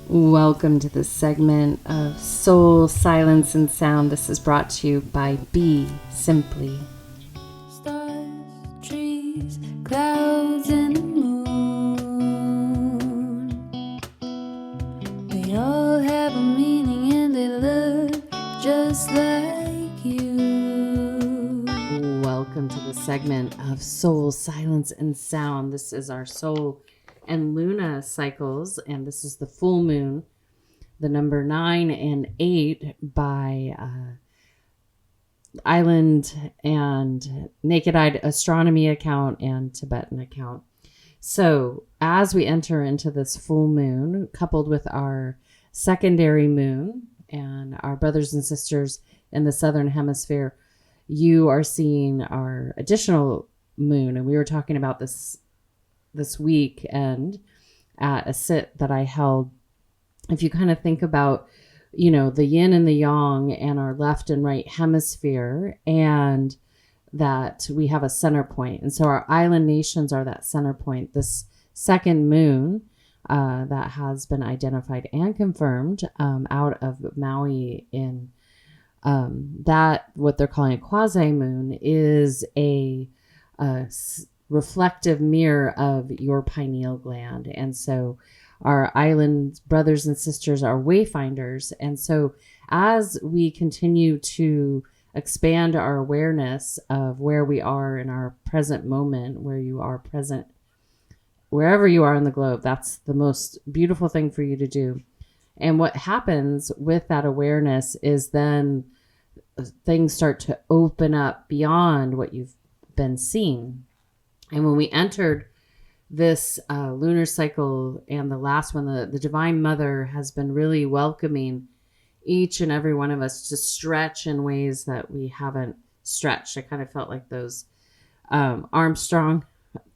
Welcome to this segment of Soul, Silence, and Sound. This is brought to you by BeSimply. Stars, trees, clouds, and the moon. They all have a meaning and they look just like you. Welcome to the segment of Soul, Silence, and Sound. This is our Soul and Luna cycles, and this is the full moon, the number 9 and 8 by Island and Naked Eyed Astronomy account and Tibetan account. So as we enter into this full moon, coupled with our secondary moon and our brothers and sisters in the southern hemisphere, you are seeing our additional moon. And we were talking about this weekend at a sit that I held. If you kind of think about, the yin and the yang and our left and right hemisphere, and that we have a center point. And so our island nations are that center point. This second moon that has been identified and confirmed out of Maui in that what they're calling a quasi moon is a reflective mirror of your pineal gland. And so our island brothers and sisters are wayfinders. And so as we continue to expand our awareness of where we are in our present moment, where you are present, wherever you are in the globe, that's the most beautiful thing for you to do. And what happens with that awareness is then things start to open up beyond what you've been seeing. And when we entered this lunar cycle and the last one, the Divine Mother has been really welcoming each and every one of us to stretch in ways that we haven't stretched. I kind of felt like those Armstrong,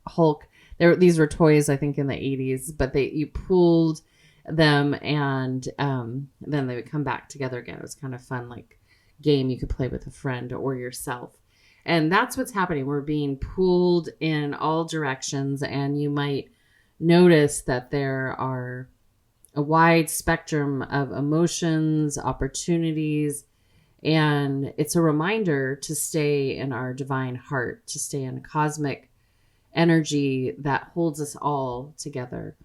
Hulk. These were toys, I think, in the 80s, but you pulled them and then they would come back together again. It was kind of fun, like game you could play with a friend or yourself. And that's what's happening. We're being pulled in all directions, and you might notice that there are a wide spectrum of emotions, opportunities, and it's a reminder to stay in our divine heart, to stay in cosmic energy that holds us all together.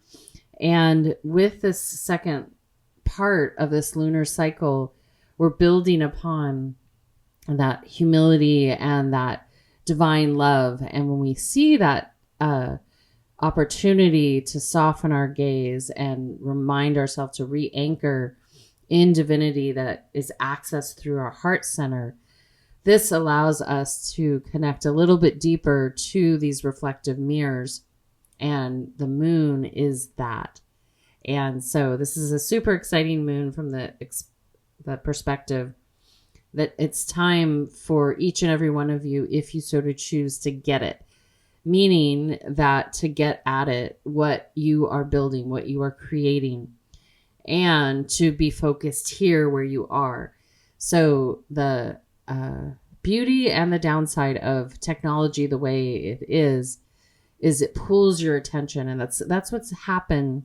And with this second part of this lunar cycle, we're building upon that humility and that divine love. And when we see that opportunity to soften our gaze and remind ourselves to re-anchor in divinity that is accessed through our heart center, this allows us to connect a little bit deeper to these reflective mirrors. And the moon is that. And so this is a super exciting moon from the perspective that it's time for each and every one of you, if you so to choose, to get it. Meaning that to get at it, what you are building, what you are creating, and to be focused here where you are. So the beauty and the downside of technology the way it is it pulls your attention. And that's what's happened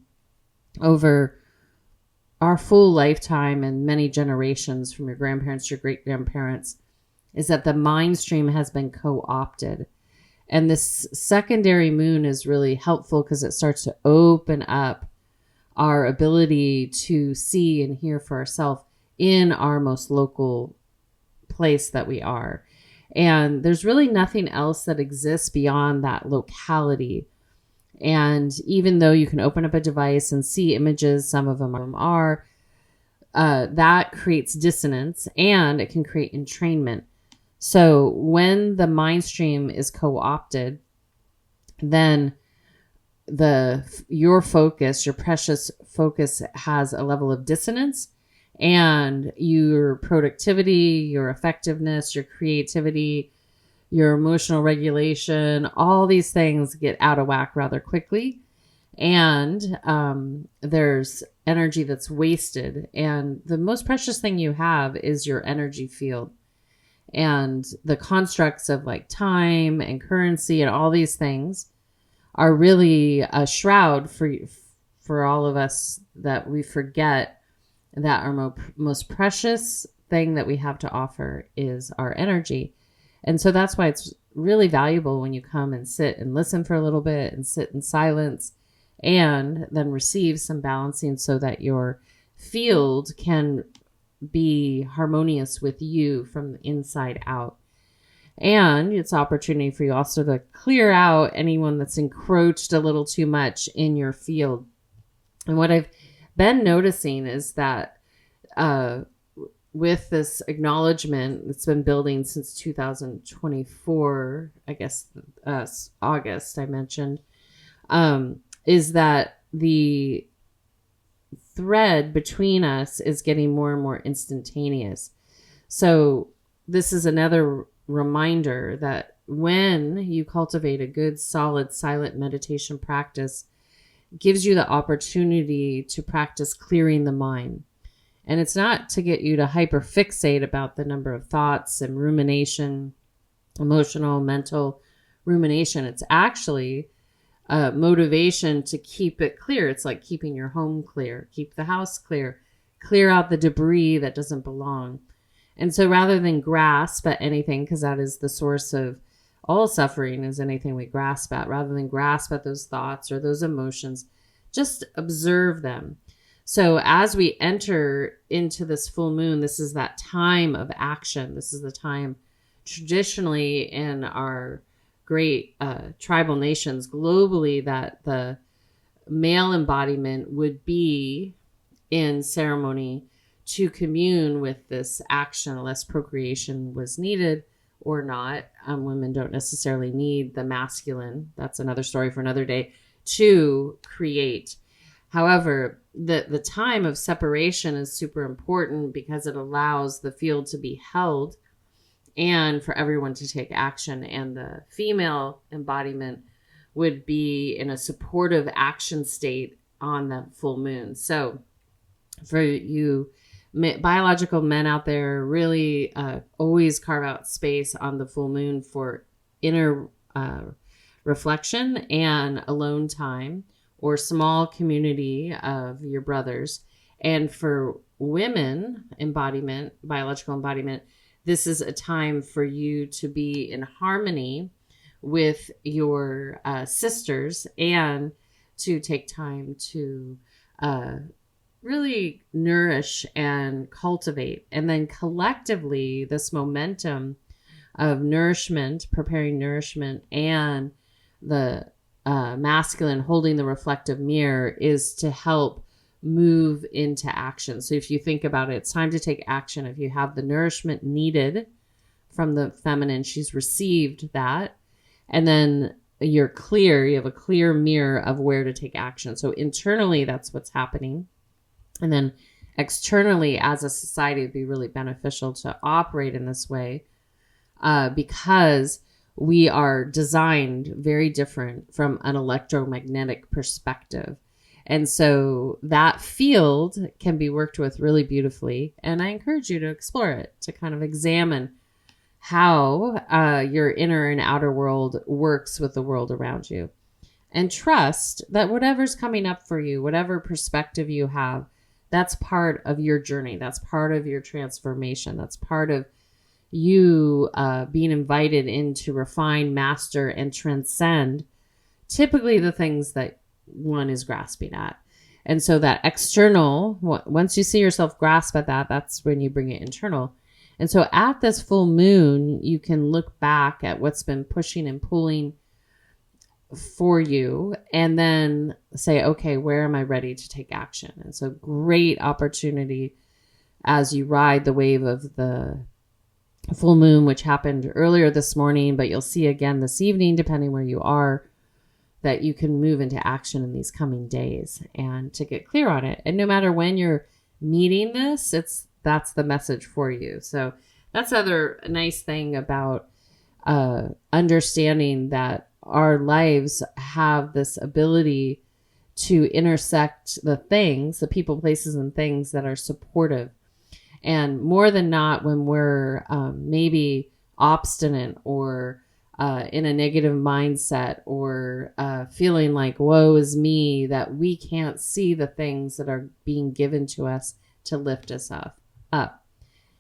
over our full lifetime and many generations from your grandparents to your great-grandparents, is that the mind stream has been co-opted. And this secondary moon is really helpful because it starts to open up our ability to see and hear for ourselves in our most local place that we are. And there's really nothing else that exists beyond that locality. And even though you can open up a device and see images, some of them are, that creates dissonance and it can create entrainment. So when the mind stream is co-opted, then your focus, your precious focus, has a level of dissonance, and your productivity, your effectiveness, your creativity, your emotional regulation, all these things get out of whack rather quickly. And there's energy that's wasted. And the most precious thing you have is your energy field. And the constructs of like time and currency and all these things are really a shroud for all of us that we forget that our most precious thing that we have to offer is our energy. And so that's why it's really valuable when you come and sit and listen for a little bit and sit in silence and then receive some balancing so that your field can be harmonious with you from the inside out. And it's opportunity for you also to clear out anyone that's encroached a little too much in your field. And what I've been noticing is that with this acknowledgement that's been building since 2024, I guess August I mentioned, is that the thread between us is getting more and more instantaneous. So this is another reminder that when you cultivate a good, solid, silent meditation practice, it gives you the opportunity to practice clearing the mind. And it's not to get you to hyperfixate about the number of thoughts and rumination, emotional, mental rumination. It's actually motivation to keep it clear. It's like keeping your home clear, keep the house clear, clear out the debris that doesn't belong. And so rather than grasp at anything, because that is the source of all suffering, is anything we grasp at, rather than grasp at those thoughts or those emotions, just observe them. So as we enter into this full moon, this is that time of action. This is the time traditionally in our great tribal nations globally that the male embodiment would be in ceremony to commune with this action, unless procreation was needed or not. Women don't necessarily need the masculine. That's another story for another day, to create. However, the time of separation is super important because it allows the field to be held and for everyone to take action. And the female embodiment would be in a supportive action state on the full moon. So for you biological men out there, really always carve out space on the full moon for inner reflection and alone time, or small community of your brothers. And for women embodiment, biological embodiment, this is a time for you to be in harmony with your sisters and to take time to really nourish and cultivate. And then collectively, this momentum of nourishment, preparing nourishment, and the masculine holding the reflective mirror is to help move into action. So if you think about it, it's time to take action. If you have the nourishment needed from the feminine, she's received that. And then you're clear, you have a clear mirror of where to take action. So internally, that's what's happening. And then externally, as a society, it'd be really beneficial to operate in this way because we are designed very different from an electromagnetic perspective. And so that field can be worked with really beautifully. And I encourage you to explore it, to kind of examine how your inner and outer world works with the world around you. And trust that whatever's coming up for you, whatever perspective you have, that's part of your journey. That's part of your transformation. That's part of you being invited in to refine, master, and transcend typically the things that one is grasping at. And so that external, once you see yourself grasp at that, that's when you bring it internal. And so at this full moon, you can look back at what's been pushing and pulling for you and then say, okay, where am I ready to take action? And so great opportunity as you ride the wave of the full moon, which happened earlier this morning, but you'll see again this evening, depending where you are, that you can move into action in these coming days and to get clear on it. And no matter when you're meeting this, that's the message for you. So that's other nice thing about understanding that our lives have this ability to intersect the things, the people, places, and things that are supportive. And more than not, when we're maybe obstinate or in a negative mindset or feeling like woe is me, that we can't see the things that are being given to us to lift us up.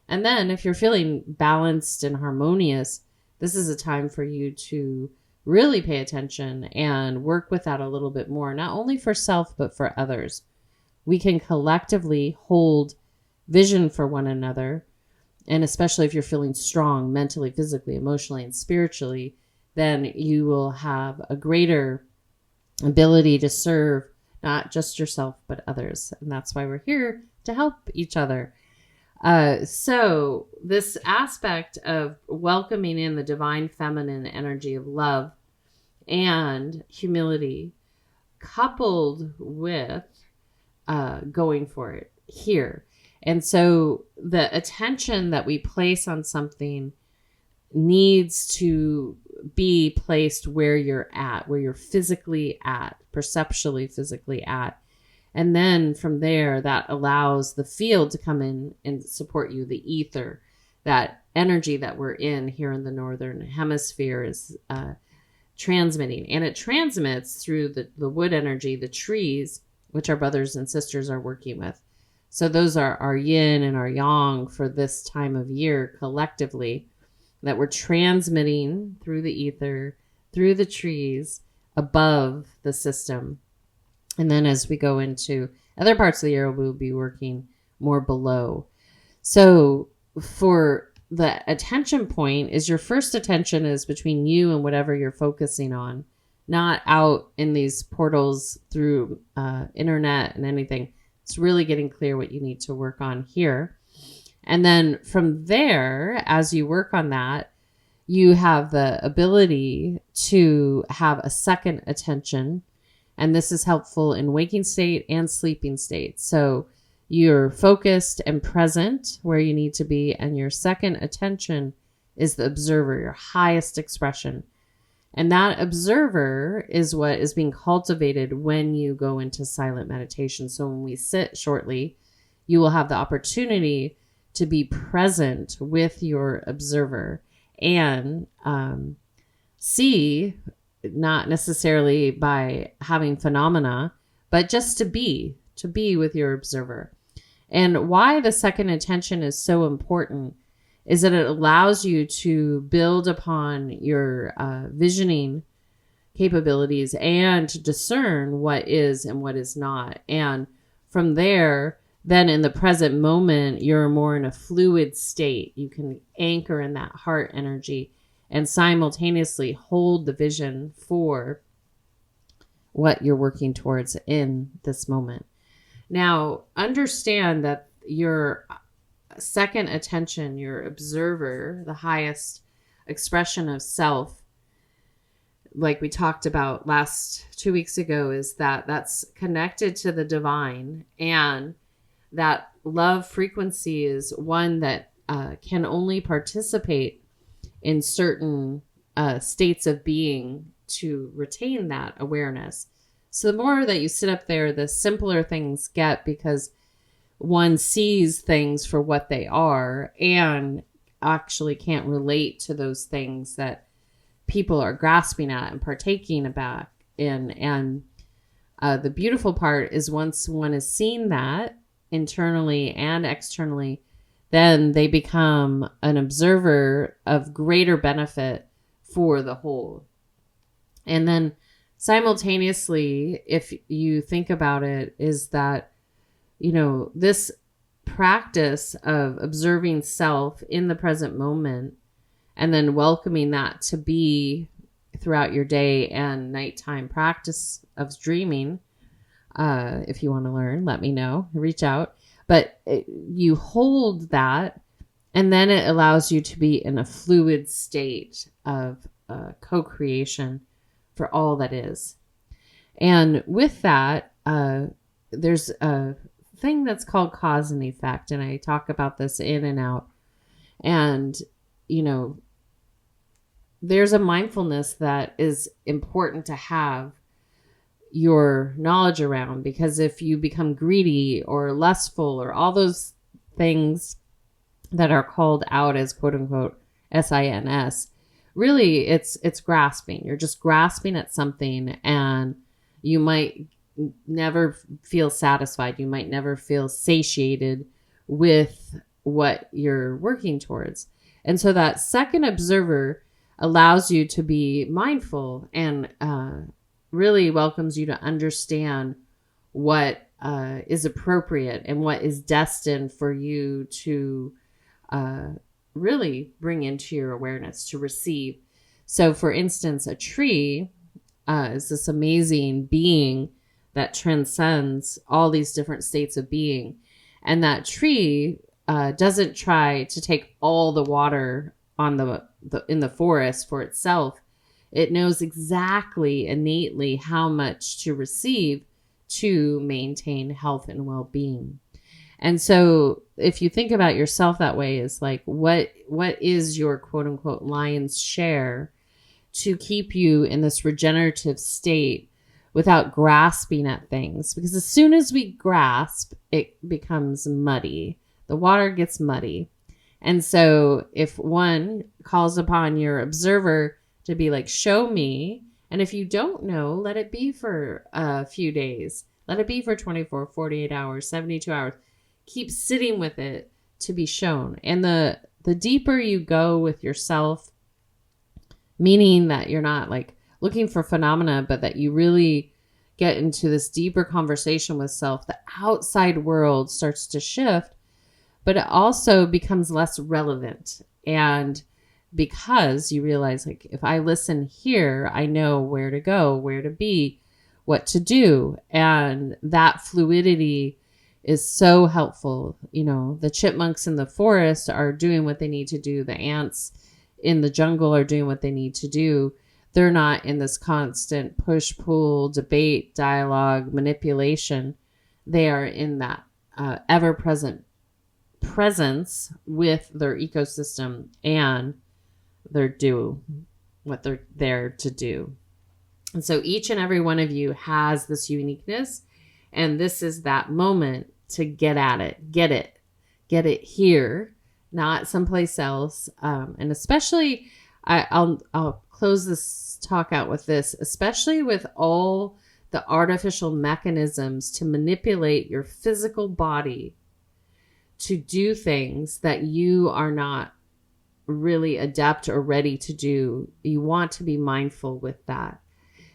And then if you're feeling balanced and harmonious, this is a time for you to really pay attention and work with that a little bit more, not only for self, but for others. We can collectively hold vision for one another. And especially if you're feeling strong mentally, physically, emotionally, and spiritually, then you will have a greater ability to serve not just yourself, but others. And that's why we're here, to help each other. So this aspect of welcoming in the divine feminine energy of love and humility, coupled with going for it here. And so the attention that we place on something needs to be placed where you're at, where you're physically at, perceptually physically at. And then from there, that allows the field to come in and support you, the ether, that energy that we're in here in the northern hemisphere is transmitting. And it transmits through the wood energy, the trees, which our brothers and sisters are working with. So those are our yin and our yang for this time of year collectively, that we're transmitting through the ether, through the trees, above the system. And then as we go into other parts of the year, we'll be working more below. So for the attention point is your first attention is between you and whatever you're focusing on, not out in these portals through internet and anything. It's really getting clear what you need to work on here. And then from there, as you work on that, you have the ability to have a second attention. And this is helpful in waking state and sleeping state. So you're focused and present where you need to be. And your second attention is the observer, your highest expression. And that observer is what is being cultivated when you go into silent meditation. So when we sit shortly, you will have the opportunity to be present with your observer and see, not necessarily by having phenomena, but just to be with your observer. And why the second attention is so important is that it allows you to build upon your visioning capabilities and to discern what is and what is not. And from there, then in the present moment, you're more in a fluid state. You can anchor in that heart energy and simultaneously hold the vision for what you're working towards in this moment. Now, understand that your second attention, your observer, the highest expression of self, like we talked about 2 weeks ago, is that's connected to the divine, and that love frequency is one that can only participate in certain states of being to retain that awareness. So the more that you sit up there, the simpler things get, because one sees things for what they are and actually can't relate to those things that people are grasping at and partaking about in. And the beautiful part is once one has seen that internally and externally, then they become an observer of greater benefit for the whole. And then simultaneously, if you think about it, is that, this practice of observing self in the present moment and then welcoming that to be throughout your day and nighttime practice of dreaming. If you want to learn, let me know, reach out. But you hold that, and then it allows you to be in a fluid state of co-creation for all that is. And with that, there's a thing that's called cause and effect. And I talk about this in and out. And, there's a mindfulness that is important to have your knowledge around, because if you become greedy or lustful or all those things that are called out as quote unquote SINS, really it's grasping. You're just grasping at something, and you might never feel satisfied. You might never feel satiated with what you're working towards. And so that second observer allows you to be mindful and really welcomes you to understand what is appropriate and what is destined for you to really bring into your awareness, to receive. So, for instance, a tree is this amazing being that transcends all these different states of being. And that tree doesn't try to take all the water on in the forest for itself. It knows exactly, innately, how much to receive to maintain health and well-being. And so if you think about yourself that way, is like, what is your quote unquote lion's share to keep you in this regenerative state without grasping at things? Because as soon as we grasp, it becomes muddy. The water gets muddy. And so if one calls upon your observer to be like, show me, and if you don't know, let it be for a few days. Let it be for 24, 48 hours, 72 hours. Keep sitting with it to be shown. And the deeper you go with yourself, meaning that you're not like looking for phenomena, but that you really get into this deeper conversation with self, the outside world starts to shift, but it also becomes less relevant. And because you realize, like, if I listen here, I know where to go, where to be, what to do. And that fluidity is so helpful. You know, the chipmunks in the forest are doing what they need to do. The ants in the jungle are doing what they need to do. They're not in this constant push-pull, debate, dialogue, manipulation. They are in that ever-present presence with their ecosystem, and they're do what they're there to do. And so each and every one of you has this uniqueness, and this is that moment to get at it, get it here, not someplace else. And especially, I'll close this talk out with this, especially with all the artificial mechanisms to manipulate your physical body to do things that you are not really adept or ready to do. You want to be mindful with that,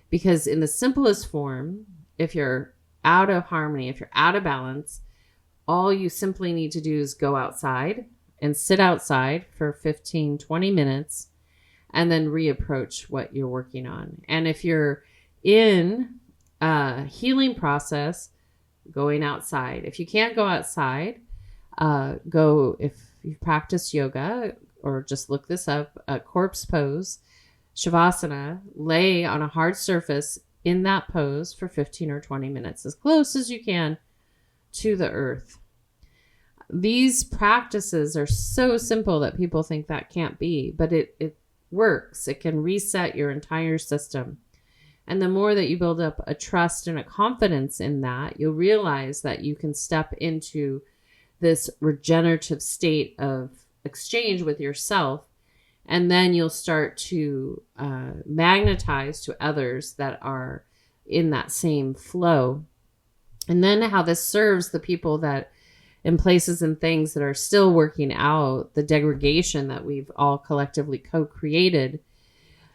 because in the simplest form, if you're out of harmony, if you're out of balance, all you simply need to do is go outside and sit outside for 15, 20 minutes and then reapproach what you're working on. And if you're in a healing process, going outside. If you can't go outside, if you practice yoga, or just look this up, corpse pose, Shavasana, lay on a hard surface in that pose for 15 or 20 minutes, as close as you can to the earth. These practices are so simple that people think that can't be, but it works. It can reset your entire system. And the more that you build up a trust and a confidence in that, you'll realize that you can step into this regenerative state of exchange with yourself. And then you'll start to magnetize to others that are in that same flow. And then how this serves the people that in places and things that are still working out the degradation that we've all collectively co-created,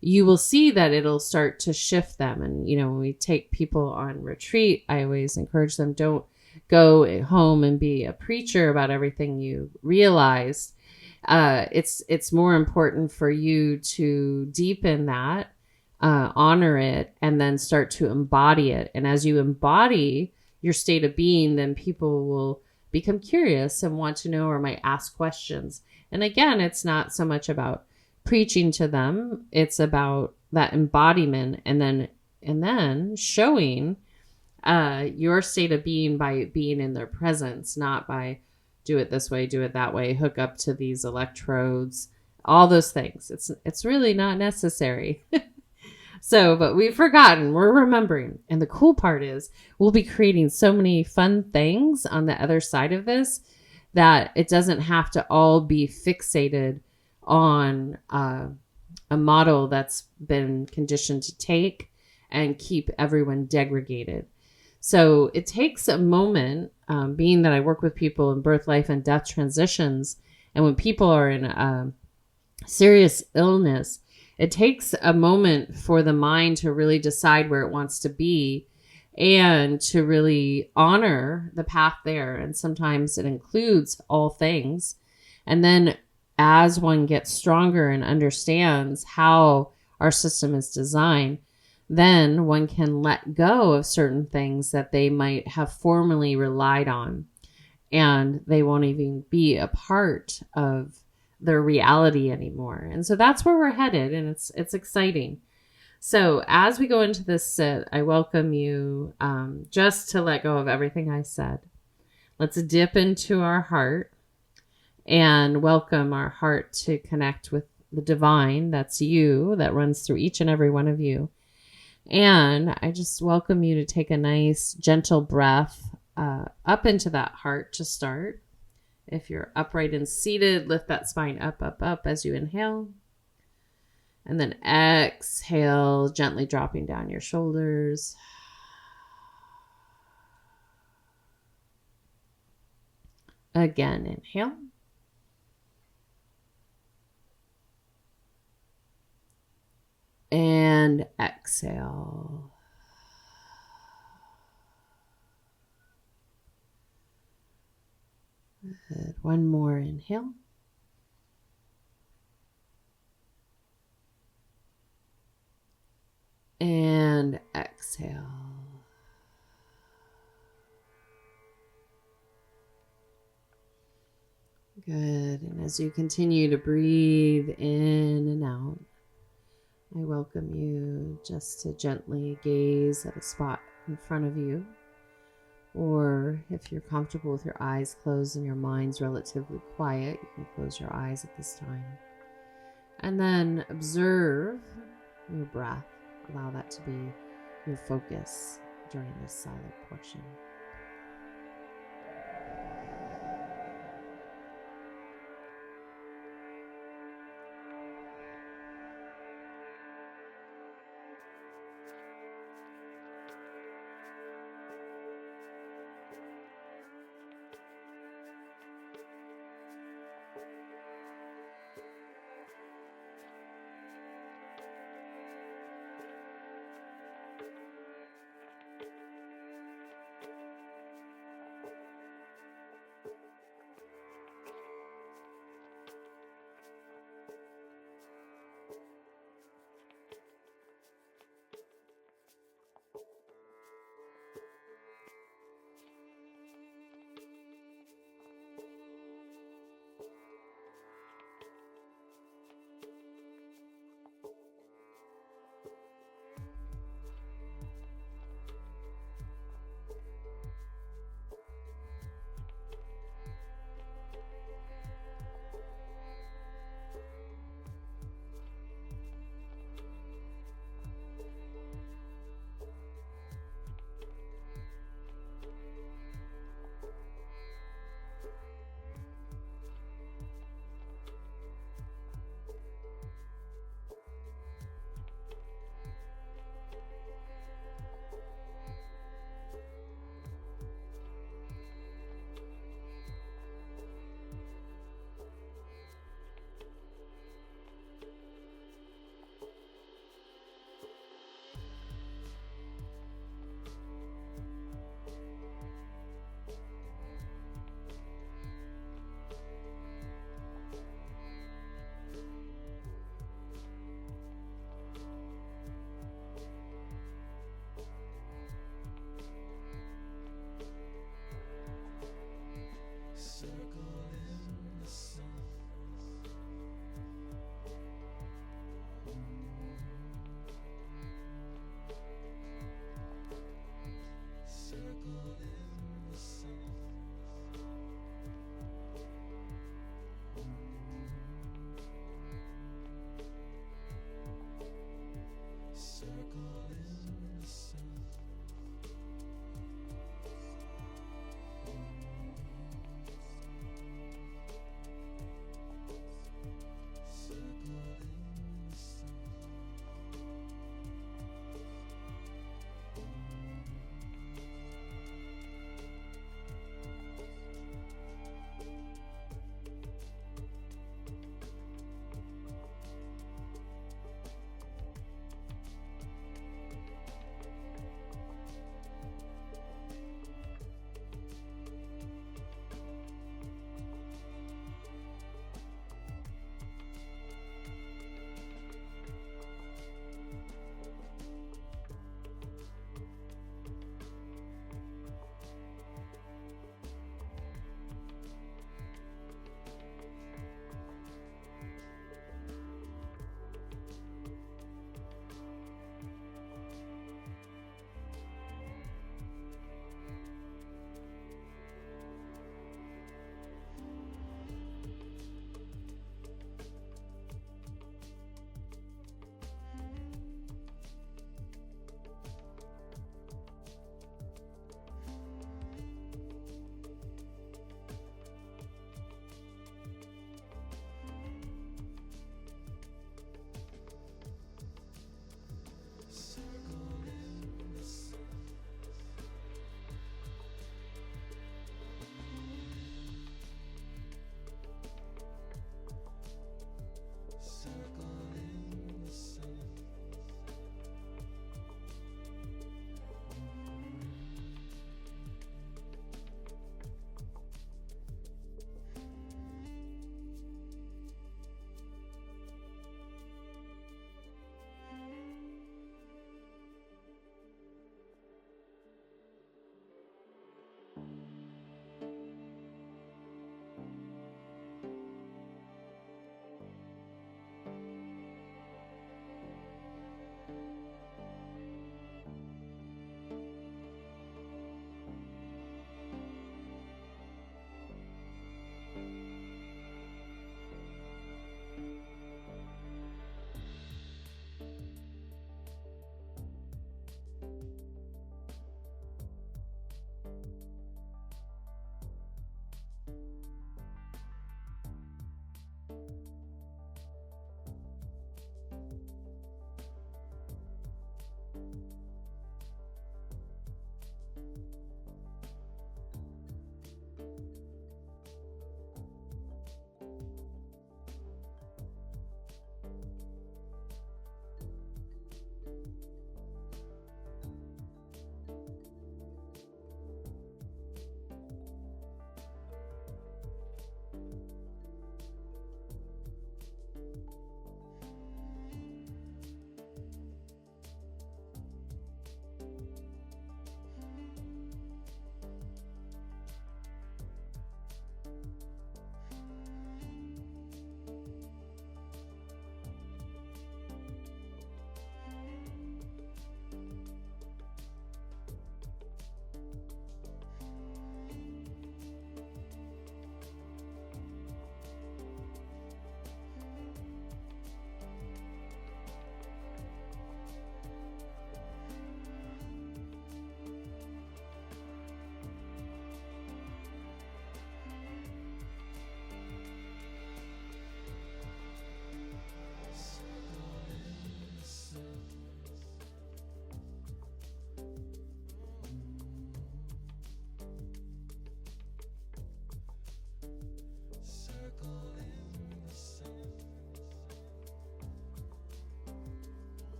you will see that it'll start to shift them. And, you know, when we take people on retreat, I always encourage them, don't go home and be a preacher about everything you realized. It's more important for you to deepen that, honor it, and then start to embody it. And as you embody your state of being, then people will become curious and want to know, or might ask questions. And again, it's not so much about preaching to them. It's about that embodiment, and then showing your state of being by being in their presence, not by do it this way, do it that way, hook up to these electrodes, all those things. It's really not necessary. So, but we've forgotten, we're remembering. And the cool part is we'll be creating so many fun things on the other side of this that it doesn't have to all be fixated on a model that's been conditioned to take and keep everyone degraded. So it takes a moment, being that I work with people in birth, life, and death transitions. And when people are in serious illness, it takes a moment for the mind to really decide where it wants to be and to really honor the path there. And sometimes it includes all things. And then as one gets stronger and understands how our system is designed, then one can let go of certain things that they might have formerly relied on, and they won't even be a part of their reality anymore. And so that's where we're headed, and it's exciting. So as we go into this sit, I welcome you just to let go of everything I said. Let's dip into our heart and welcome our heart to connect with the divine. That's you, that runs through each and every one of you. And I just welcome you to take a nice, gentle breath up into that heart to start. If you're upright and seated, lift that spine up, up, up as you inhale. And then exhale, gently dropping down your shoulders. Again, inhale. And exhale. Good. One more inhale. And exhale. Good. And as you continue to breathe in and out, I welcome you just to gently gaze at a spot in front of you. Or if you're comfortable with your eyes closed and your mind's relatively quiet, you can close your eyes at this time. And then observe your breath. Allow that to be your focus during this silent portion.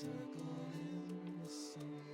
circle in the sand.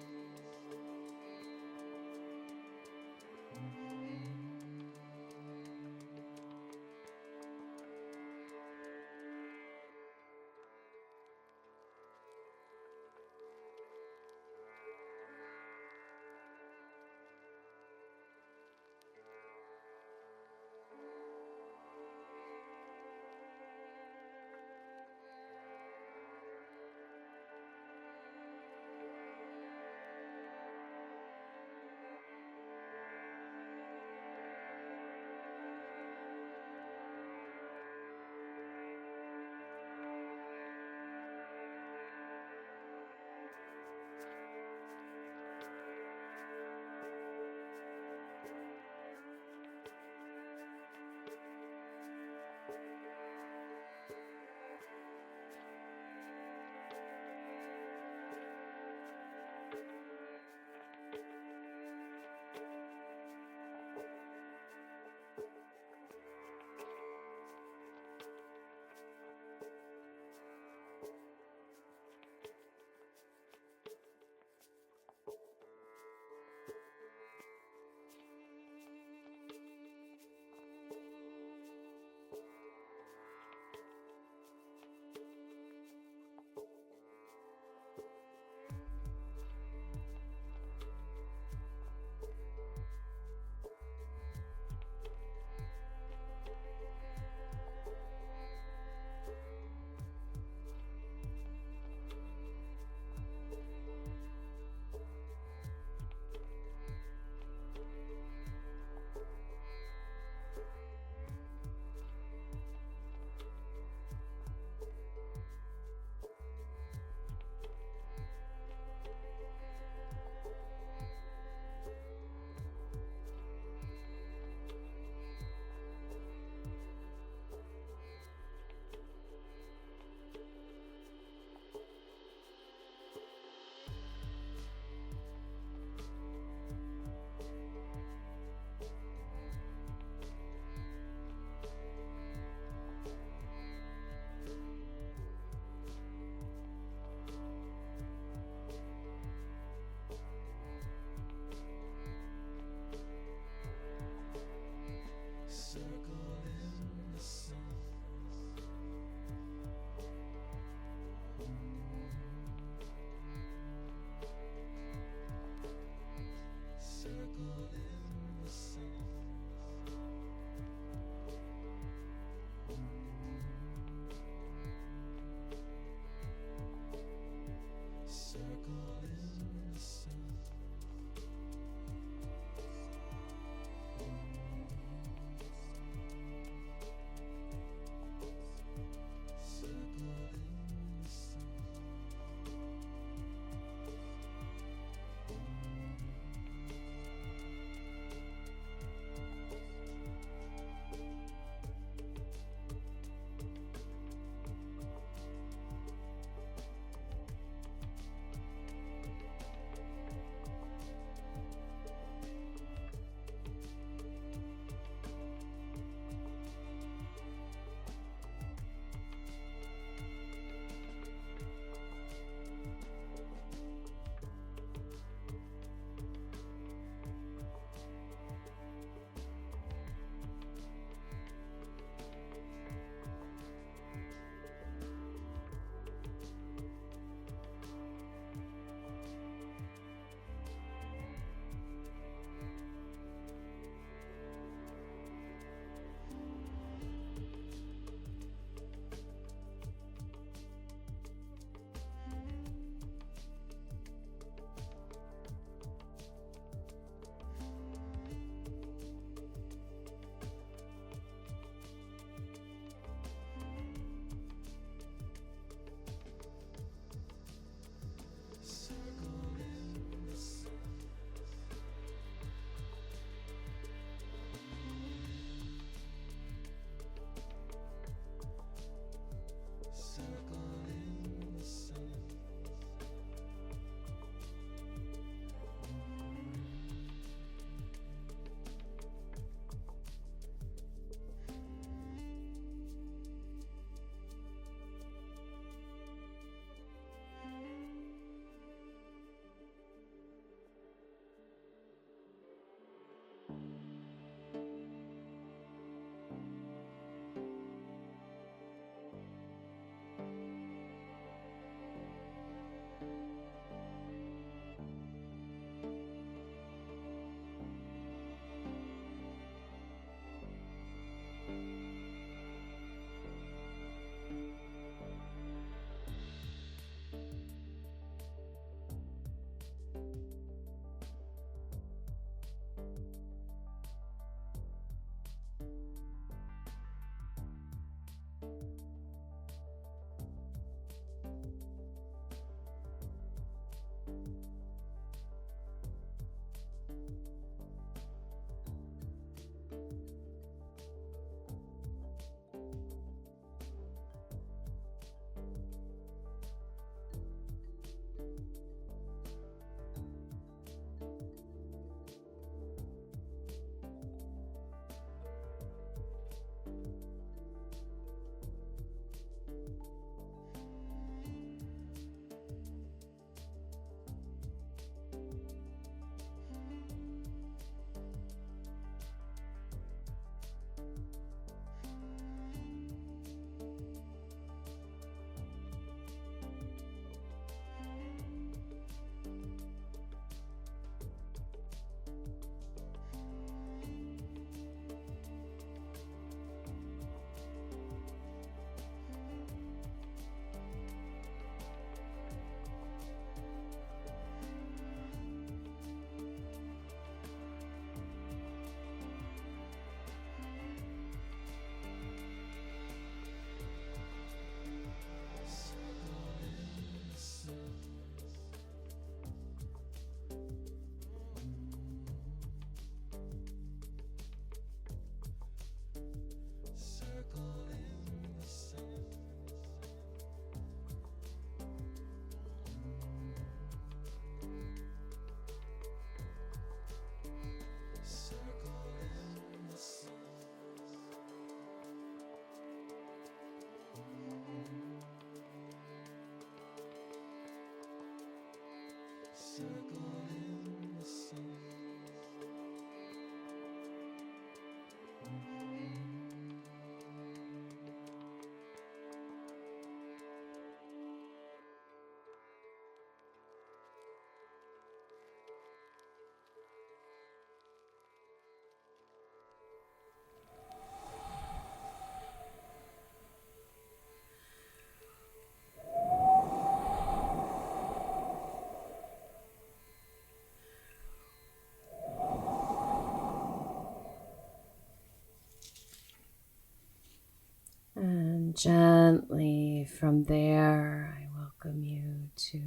Gently from there, I welcome you to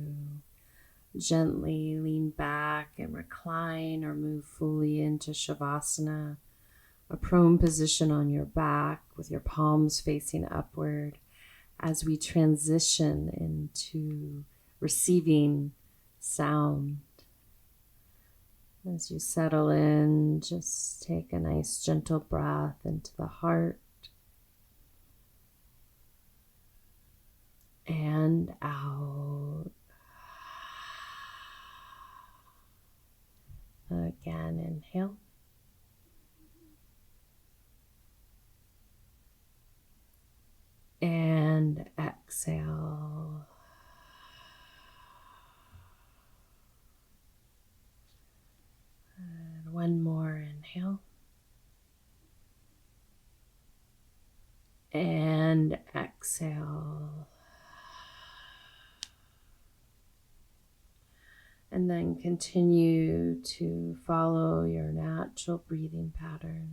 gently lean back and recline or move fully into Shavasana, a prone position on your back with your palms facing upward as we transition into receiving sound. As you settle in, just take a nice gentle breath into the heart and out. Again, inhale. And exhale. And one more inhale. And exhale. And then continue to follow your natural breathing pattern.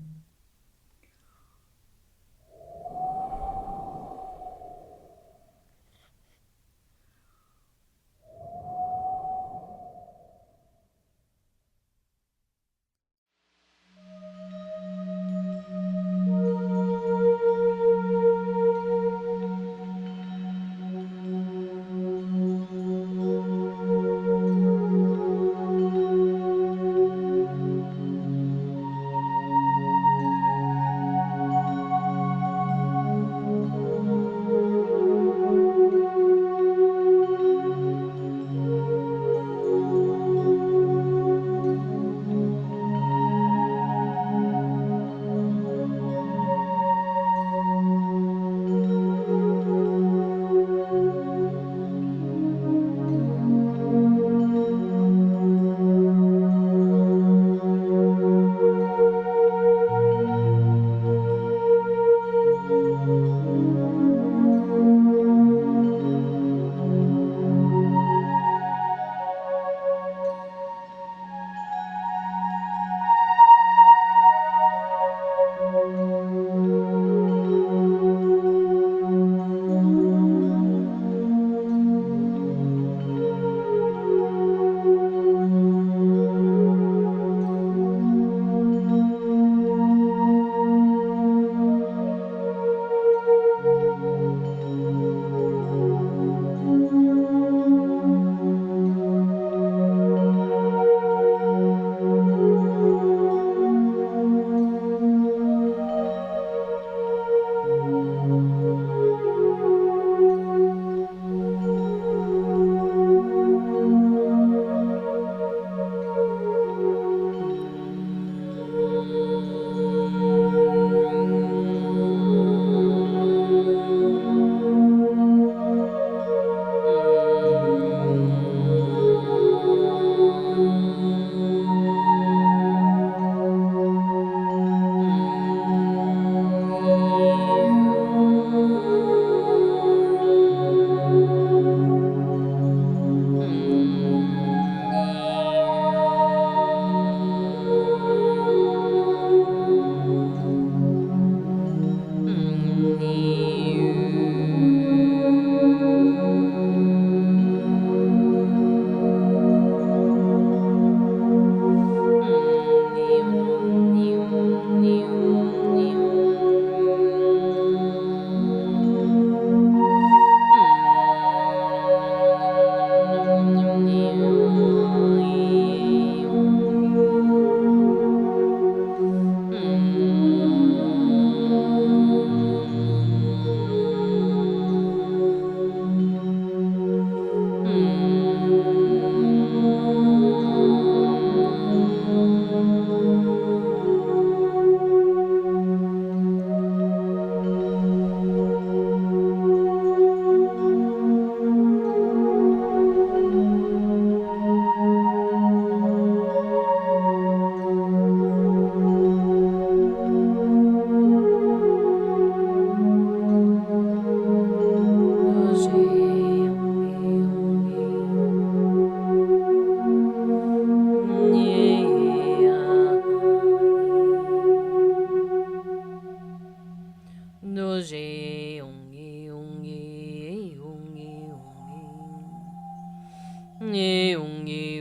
Ane, ane,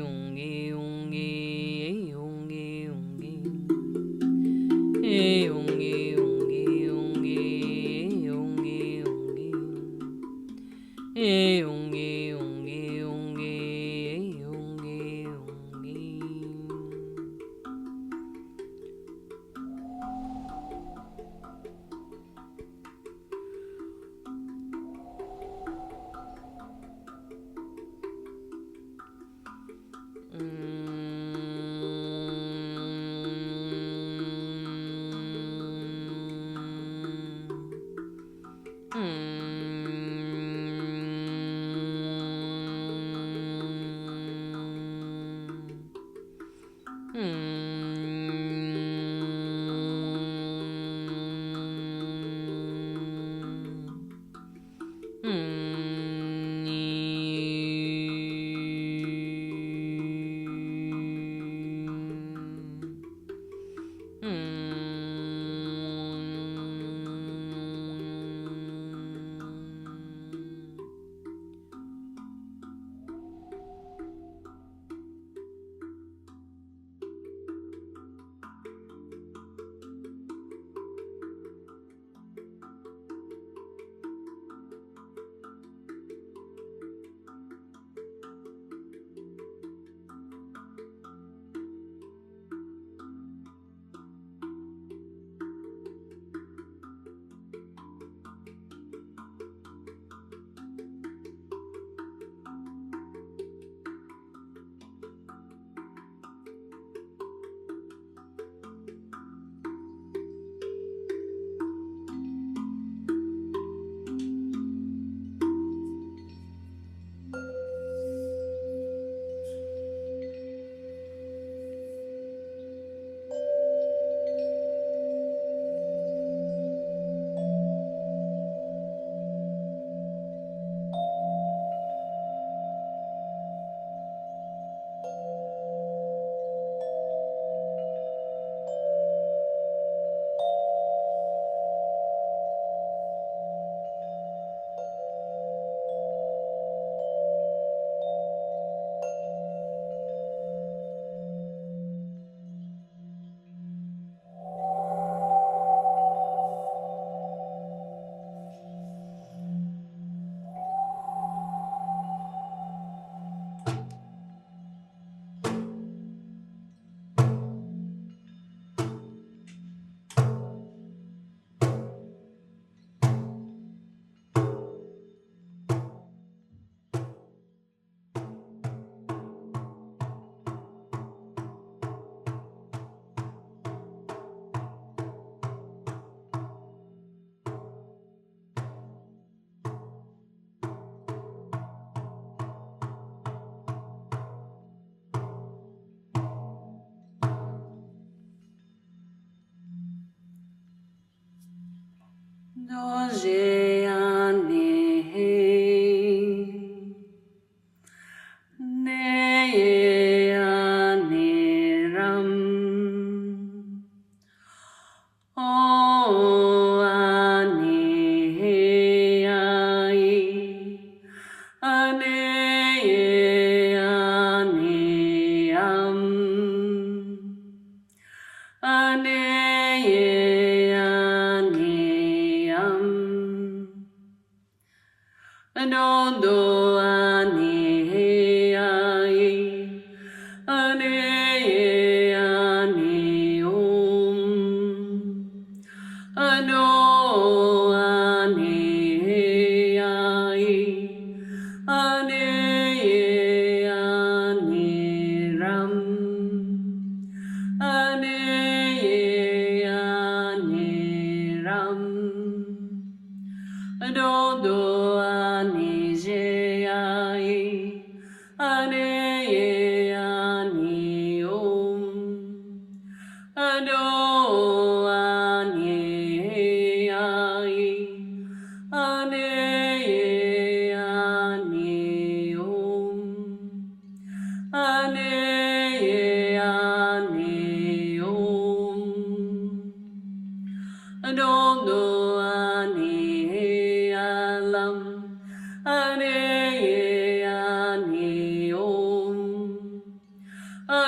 om.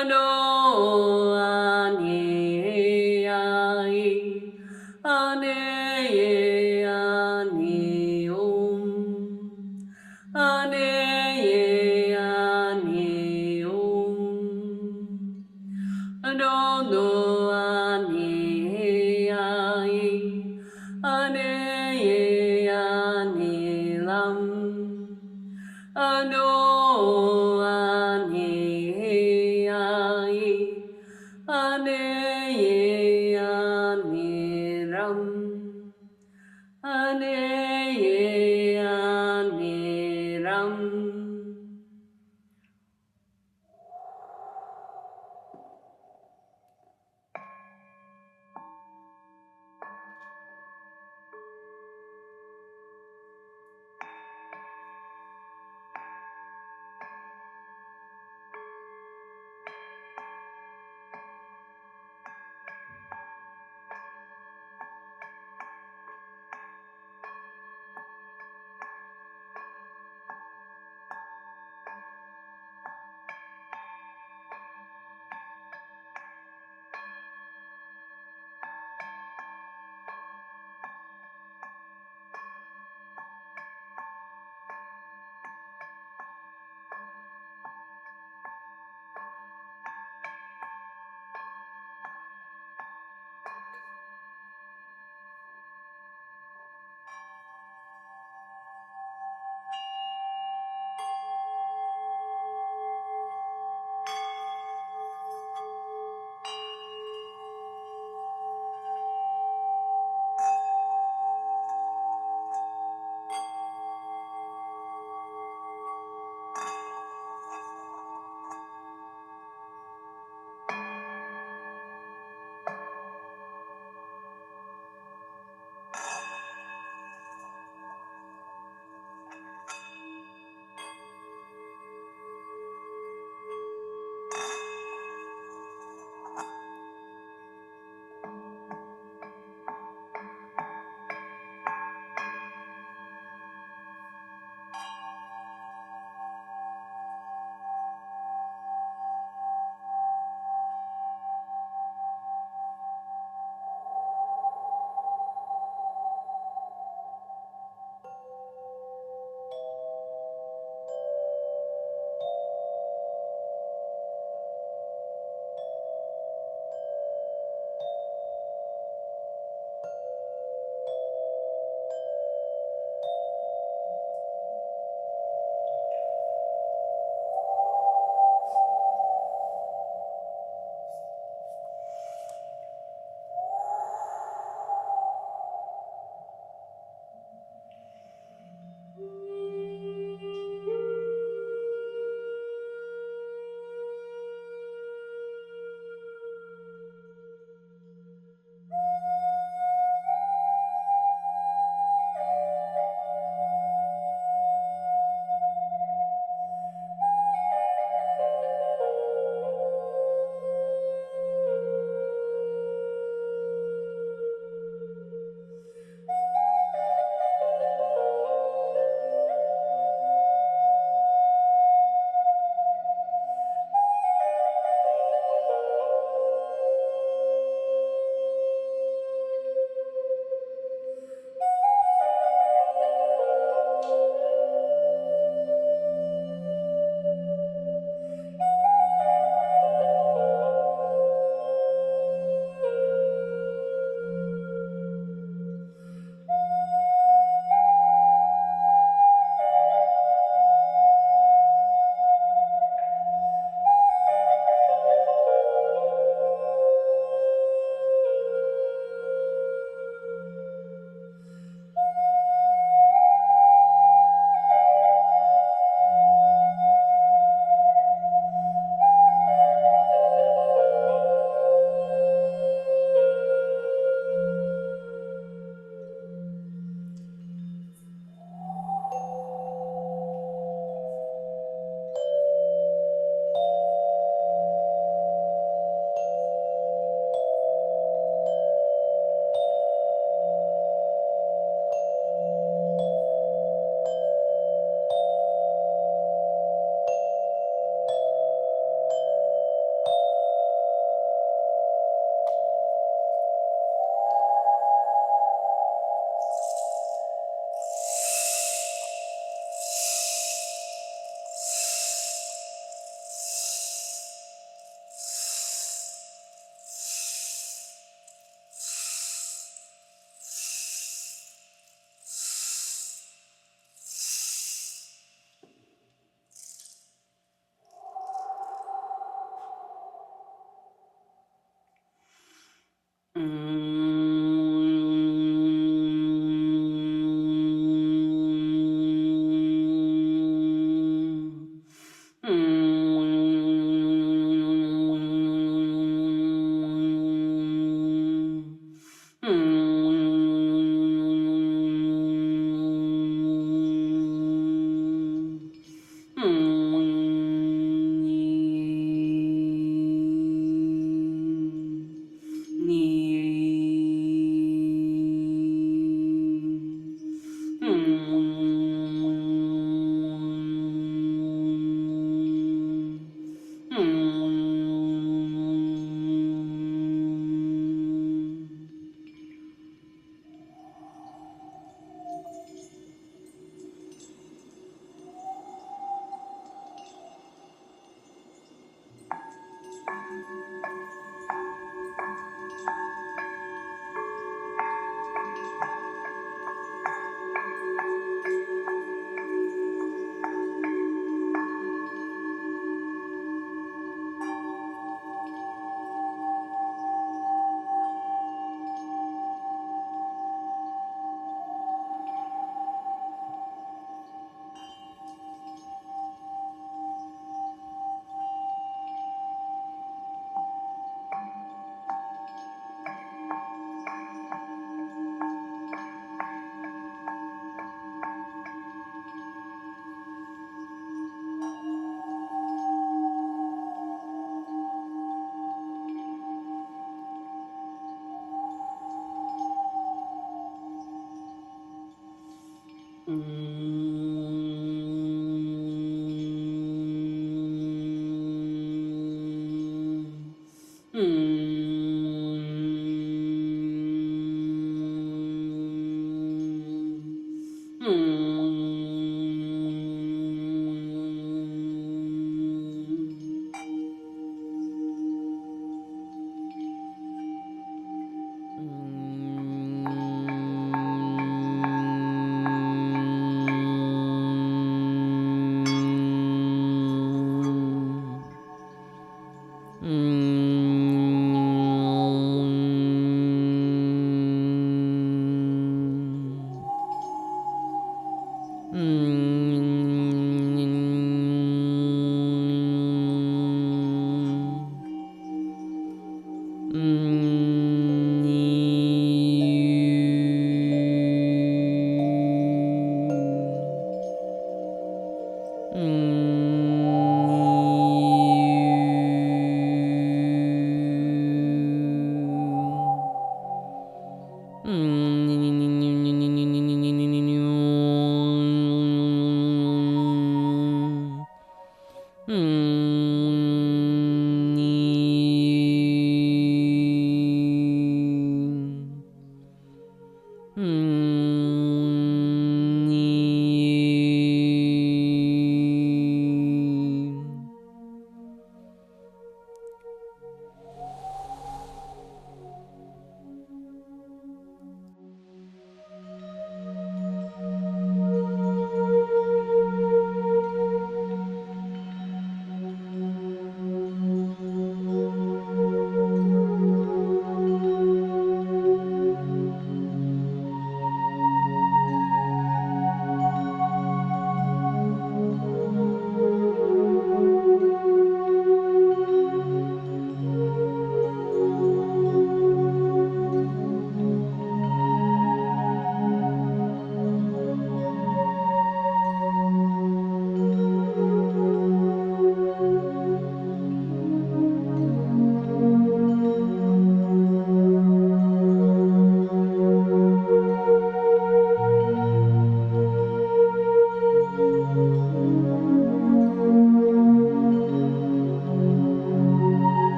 ano ani ai ane ye ani ane ye ani ano no ani ai ane ye ani lam ano ani ai ane ye ani ram ane ye ani ram.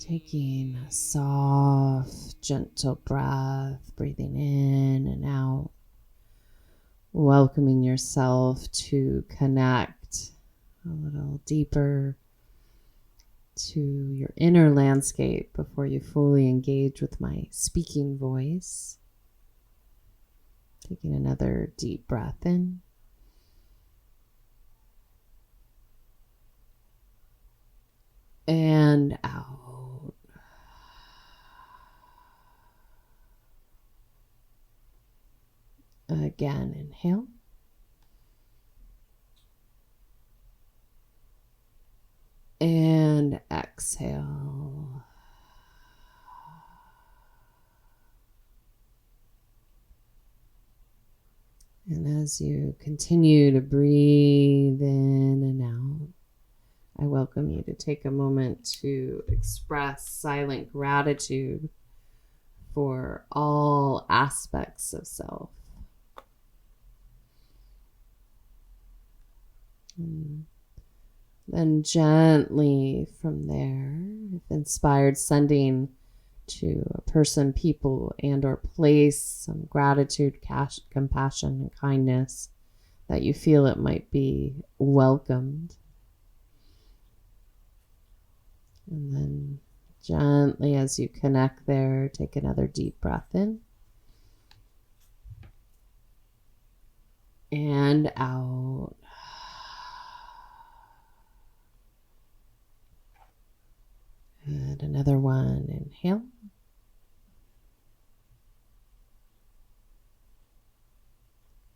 Taking a soft, gentle breath, breathing in and out, welcoming yourself to connect a little deeper to your inner landscape before you fully engage with my speaking voice. Taking another deep breath in. And out. Again, inhale. And exhale. And as you continue to breathe in and out, I welcome you to take a moment to express silent gratitude for all aspects of self. And then gently from there, if inspired, sending to a person, people, and or place some gratitude, compassion, and kindness that you feel it might be welcomed. And then gently as you connect there, take another deep breath in. And out. And another one, inhale.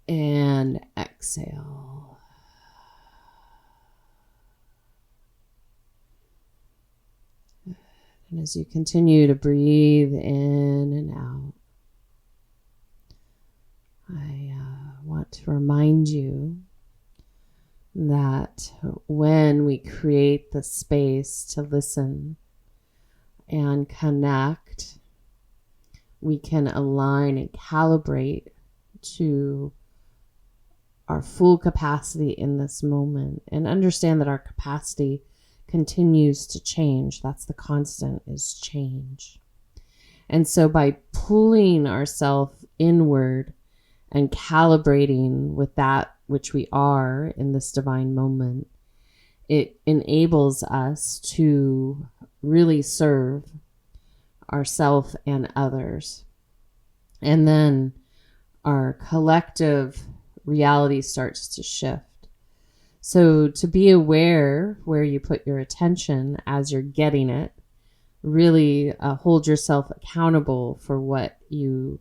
And exhale. And as you continue to breathe in and out, I want to remind you that when we create the space to listen and connect, we can align and calibrate to our full capacity in this moment and understand that our capacity continues to change. That's the constant, is change. And so by pulling ourselves inward and calibrating with that which we are in this divine moment, it enables us to really serve ourselves and others. And then our collective reality starts to shift. So to be aware where you put your attention as you're getting it, really hold yourself accountable for what you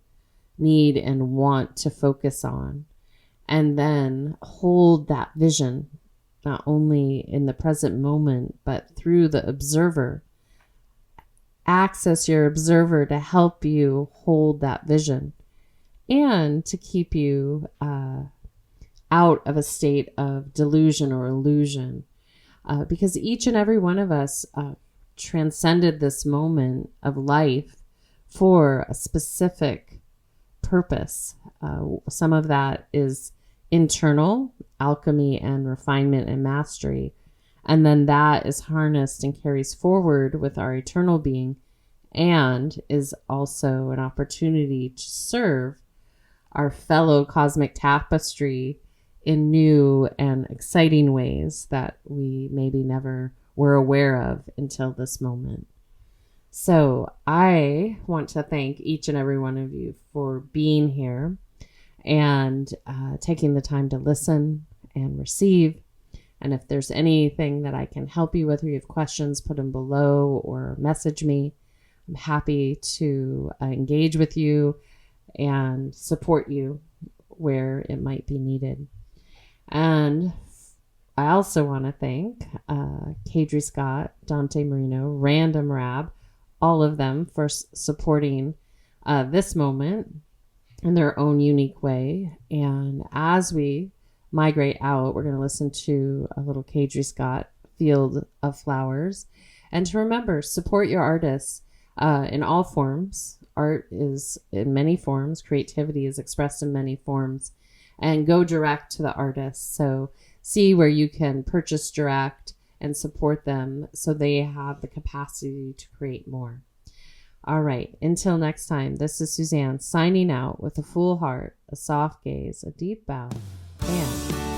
need and want to focus on. And then hold that vision, not only in the present moment, but through the observer. Access your observer to help you hold that vision and to keep you out of a state of delusion or illusion. Because each and every one of us transcended this moment of life for a specific purpose. Some of that is internal, alchemy and refinement and mastery. And then that is harnessed and carries forward with our eternal being and is also an opportunity to serve our fellow cosmic tapestry in new and exciting ways that we maybe never were aware of until this moment. So I want to thank each and every one of you for being here and taking the time to listen and receive. And if there's anything that I can help you with or you have questions, put them below or message me. I'm happy to engage with you and support you where it might be needed. And I also want to thank Kadri Scott, Dante Marino, Random Rab, all of them for supporting this moment in their own unique way. And as we migrate out, we're going to listen to a little Kadri Scott, Field of Flowers. And to remember, support your artists in all forms. Art is in many forms. Creativity is expressed in many forms. And go direct to the artist. So see where you can purchase direct and support them so they have the capacity to create more. All right, until next time, this is Suzanne signing out with a full heart, a soft gaze, a deep bow, and